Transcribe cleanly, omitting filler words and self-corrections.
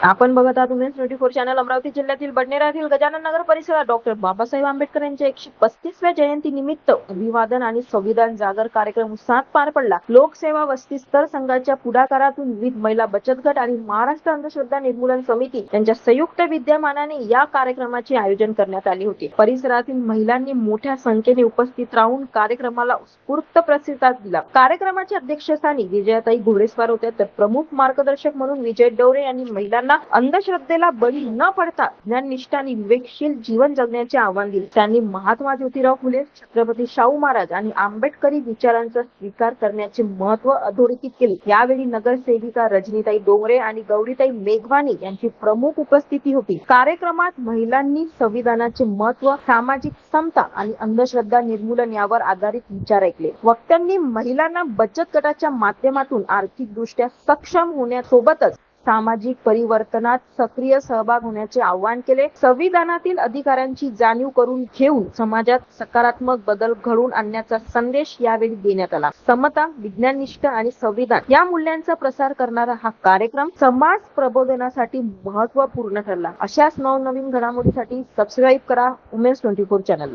आपण बघत आहात उमेश 24 चॅनल. अमरावती जिल्ह्यातील बडनेरा येथील गजानन नगर परिसरात डॉक्टर बाबासाहेब आंबेडकर यांच्या 135व्या जयंती निमित्त अभिवादन आणि संविधान जागर कार्यक्रम उत्साहात पार पडला. लोकसेवा वस्ती स्तर संघाच्या पुढाकारातून विविध महिला बचत गट आणि महाराष्ट्र अंधश्रद्धा निर्मूलन समिती यांच्या संयुक्त विद्यमानाने या कार्यक्रमाचे आयोजन करण्यात आले होते. परिसरातील महिलांनी मोठ्या संख्येने उपस्थित राहून कार्यक्रमाला उत्स्फूर्त प्रतिसाद दिला. कार्यक्रमाच्या अध्यक्षस्थानी विजयाताई घोडेस्वार होत्या, तर प्रमुख मार्गदर्शक म्हणून विजय डवरे यांनी महिलांना अंधश्रद्धेला बळी न पडता ज्ञाननिष्ठ आणि विवेकशील जीवन जगण्याचे आवाहन दिले. त्यांनी महात्मा ज्योतिराव फुले, छत्रपती शाहू महाराज आणि आंबेडकरी विचारांचा स्वीकार करण्याचे महत्त्व अधोरेखित केले. यावेळी नगरसेविका रजनीताई डोंगरे आणि गौरीताई मेघवानी यांची प्रमुख उपस्थिती होती. कार्यक्रमात महिलांनी संविधानाचे महत्त्व, सामाजिक समता आणि अंधश्रद्धा निर्मूलन यावर आधारित विचार ऐकले. वक्त्यांनी महिलांना बचत गटाच्या माध्यमातून आर्थिकदृष्ट्या सक्षम होण्यासोबतच सामाजिक परिवर्तनात सक्रिय सहभाग होण्याचे आवाहन केले. संविधानातील अधिकारांची जाणीव करून घेऊन समाजात सकारात्मक बदल घडवून आणण्याचा संदेश यावेळी देण्यात आला. समता, विज्ञाननिष्ठ आणि संविधान या मूल्यांचा प्रसार करणारा हा कार्यक्रम समाज प्रबोधनासाठी महत्त्वपूर्ण ठरला. अशाच नवनवीन घडामोडीसाठी सबस्क्राईब करा उमेश 24 चॅनल.